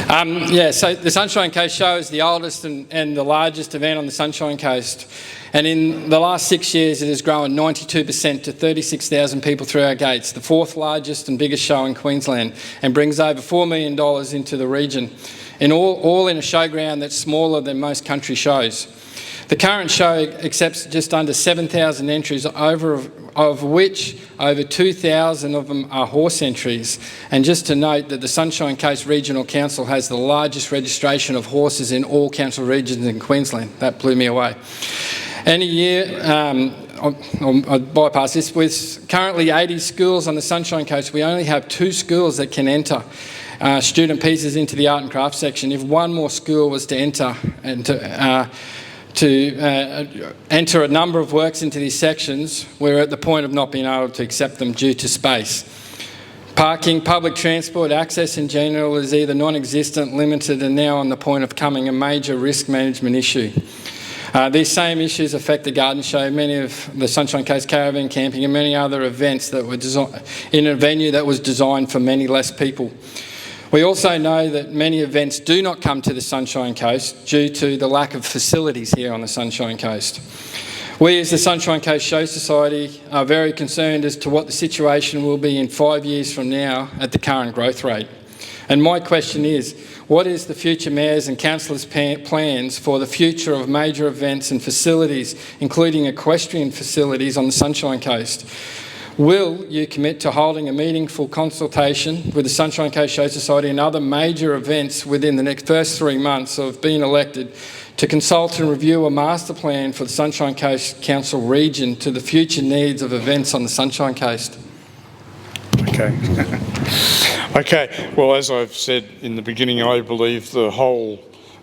Yeah, so the Sunshine Coast Show is the oldest and the largest event on the Sunshine Coast. And in the last 6 years, it has grown 92% to 36,000 people through our gates, the fourth largest and biggest show in Queensland, and brings over $4 million into the region, and all in a showground that's smaller than most country shows. The current show accepts just under 7,000 entries, of which over 2,000 of them are horse entries. And just to note that the Sunshine Coast Regional Council has the largest registration of horses in all council regions in Queensland. That blew me away. Any year, I'll bypass this, with currently 80 schools on the Sunshine Coast, we only have 2 schools that can enter student pieces into the art and craft section. If one more school was to enter and to enter a number of works into these sections, we're at the point of not being able to accept them due to space. Parking, public transport, access in general is either non-existent, limited, and now on the point of becoming a major risk management issue. These same issues affect the garden show, many of the Sunshine Coast caravan camping and many other events that were in a venue that was designed for many less people. We also know that many events do not come to the Sunshine Coast due to the lack of facilities here on the Sunshine Coast. We as the Sunshine Coast Show Society are very concerned as to what the situation will be in 5 years from now at the current growth rate. And my question is, what is the future mayors and councillors' plans for the future of major events and facilities, including equestrian facilities on the Sunshine Coast? Will you commit to holding a meaningful consultation with the Sunshine Coast Show Society and other major events within the first 3 months of being elected to consult and review a master plan for the Sunshine Coast Council region to the future needs of events on the Sunshine Coast? Okay. Okay, well, as I've said in the beginning, I believe the whole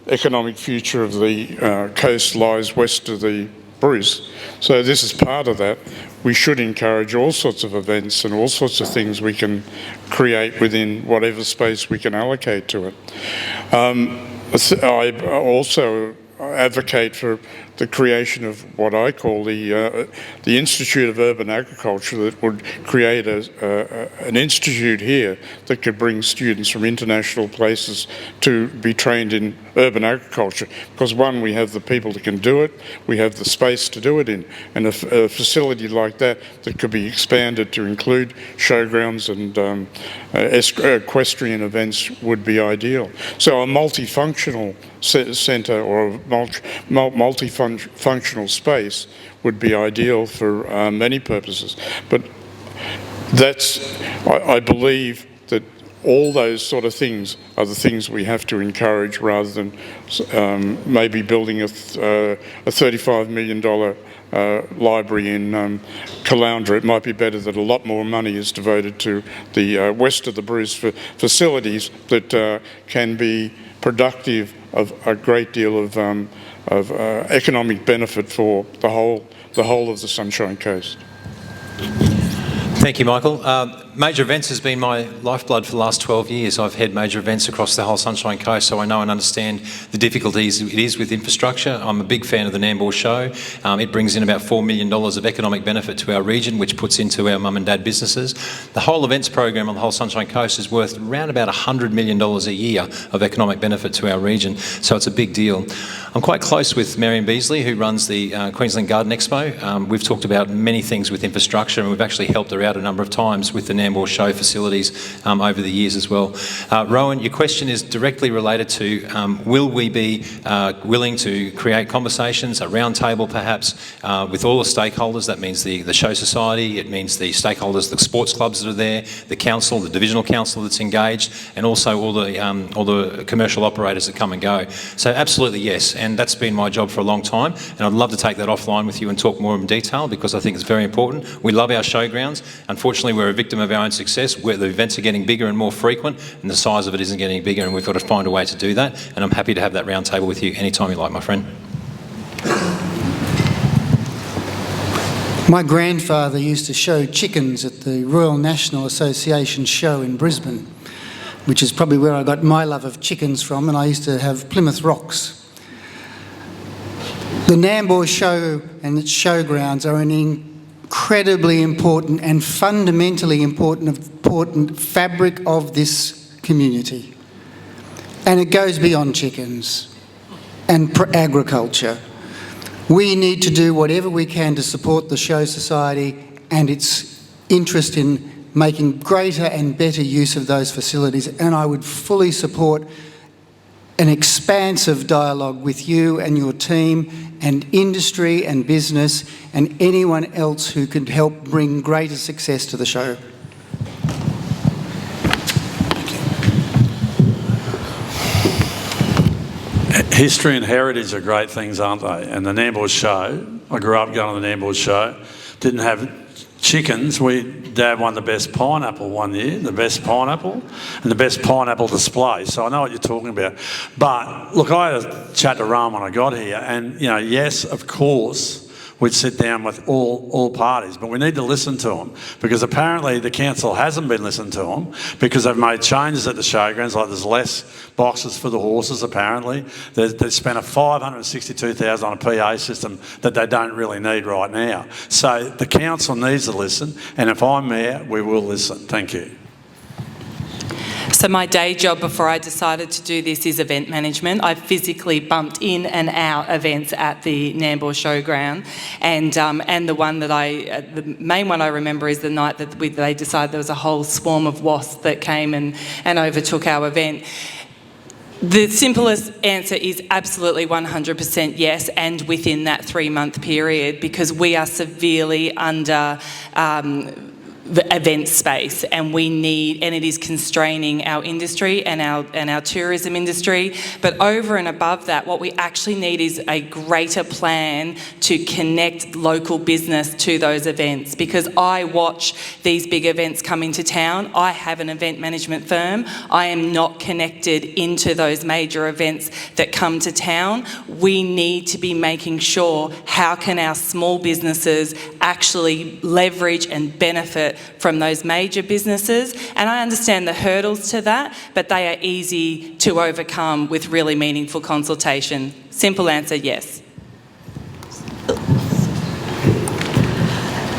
economic future of the coast lies west of the Bruce. So this is part of that. We should encourage all sorts of events and all sorts of things we can create within whatever space we can allocate to it. I also advocate for the creation of what I call the Institute of Urban Agriculture, that would create an institute here that could bring students from international places to be trained in urban agriculture. Because one, we have the people that can do it, we have the space to do it in, and a facility like that could be expanded to include showgrounds and equestrian events would be ideal. So a multifunctional centre or a multifunctional space would be ideal for many purposes. But I believe that all those sort of things are the things we have to encourage, rather than maybe building a $35 million library in Caloundra. It might be better that a lot more money is devoted to the west of the Bruce for facilities that can be productive of a great deal of economic benefit for the whole of the Sunshine Coast. Thank you, Michael. Major events has been my lifeblood for the last 12 years. I've had major events across the whole Sunshine Coast, so I know and understand the difficulties it is with infrastructure. I'm a big fan of the Nambour Show. It brings in about $4 million of economic benefit to our region, which puts into our mum and dad businesses. The whole events program on the whole Sunshine Coast is worth around about $100 million a year of economic benefit to our region, so it's a big deal. I'm quite close with Marion Beasley, who runs the Queensland Garden Expo. We've talked about many things with infrastructure, and we've actually helped her out a number of times with the Nambour Show facilities over the years as well. Rowan, your question is directly related to will we be willing to create conversations, a round table perhaps, with all the stakeholders. That means the show society, it means the stakeholders, the sports clubs that are there, the council, the divisional council that's engaged, and also all the commercial operators that come and go. So absolutely yes, and that's been my job for a long time, and I'd love to take that offline with you and talk more in detail, because I think it's very important. We love our showgrounds. Unfortunately, we're a victim of our own success, where the events are getting bigger and more frequent, and the size of it isn't getting bigger, and we've got to find a way to do that. And I'm happy to have that round table with you anytime you like, my friend. My grandfather used to show chickens at the Royal National Association show in Brisbane, which is probably where I got my love of chickens from, and I used to have Plymouth Rocks. The Nambour Show and its showgrounds are an incredibly important and fundamentally important fabric of this community. And it goes beyond chickens and agriculture. We need to do whatever we can to support the Show Society and its interest in making greater and better use of those facilities. And I would fully support an expansive dialogue with you and your team and industry and business and anyone else who could help bring greater success to the show. History and heritage are great things, aren't they? And the Nambour Show, I grew up going to the Nambour Show, didn't have chickens. Dad won the best pineapple one year, the best pineapple, and the best pineapple display. So I know what you're talking about. But look, I had a chat to Rowan when I got here, and yes, of course, we'd sit down with all parties, but we need to listen to them, because apparently the council hasn't been listened to them, because they've made changes at the showgrounds, like there's less boxes for the horses apparently. They've spent $562,000 on a PA system that they don't really need right now. So the council needs to listen, and if I'm mayor, we will listen. Thank you. So my day job before I decided to do this is event management. I physically bumped in and out events at the Nambour Showground, and the one that the main one I remember is the night that they decided there was a whole swarm of wasps that came and overtook our event. The simplest answer is absolutely 100% yes, and within that 3-month period, because we are severely under the event space, and it is constraining our industry and our tourism industry. But over and above that, what we actually need is a greater plan to connect local business to those events, because I watch these big events come into town. I have an event management firm. I am not connected into those major events that come to town. We need to be making sure, how can our small businesses actually leverage and benefit from those major businesses? And I understand the hurdles to that, but they are easy to overcome with really meaningful consultation. Simple answer, yes.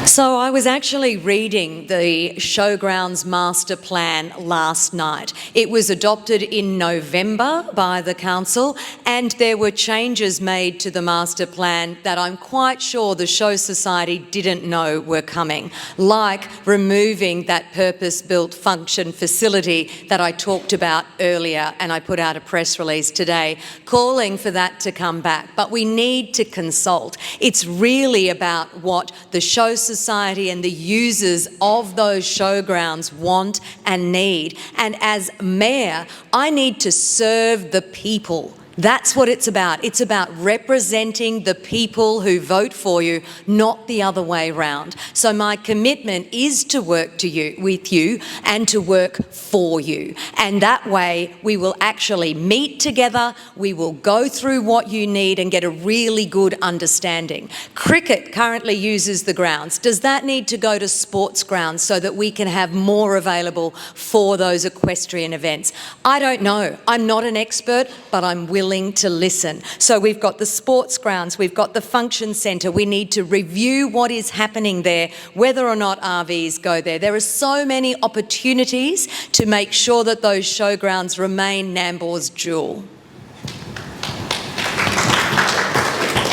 So I was actually reading the Showgrounds Master Plan last night. It was adopted in November by the council, and there were changes made to the master plan that I'm quite sure the Show Society didn't know were coming, like removing that purpose-built function facility that I talked about earlier, and I put out a press release today calling for that to come back. But we need to consult. It's really about what the Show Society and the users of those showgrounds want and need. And as mayor, I need to serve the people. That's what it's about. It's about representing the people who vote for you, not the other way around. So my commitment is to work with you and to work for you. And that way we will actually meet together, we will go through what you need and get a really good understanding. Cricket currently uses the grounds. Does that need to go to sports grounds so that we can have more available for those equestrian events? I don't know. I'm not an expert, but I'm willing to listen. So we've got the sports grounds, we've got the function centre. We need to review what is happening there, whether or not RVs go there. There are so many opportunities to make sure that those showgrounds remain Nambour's jewel.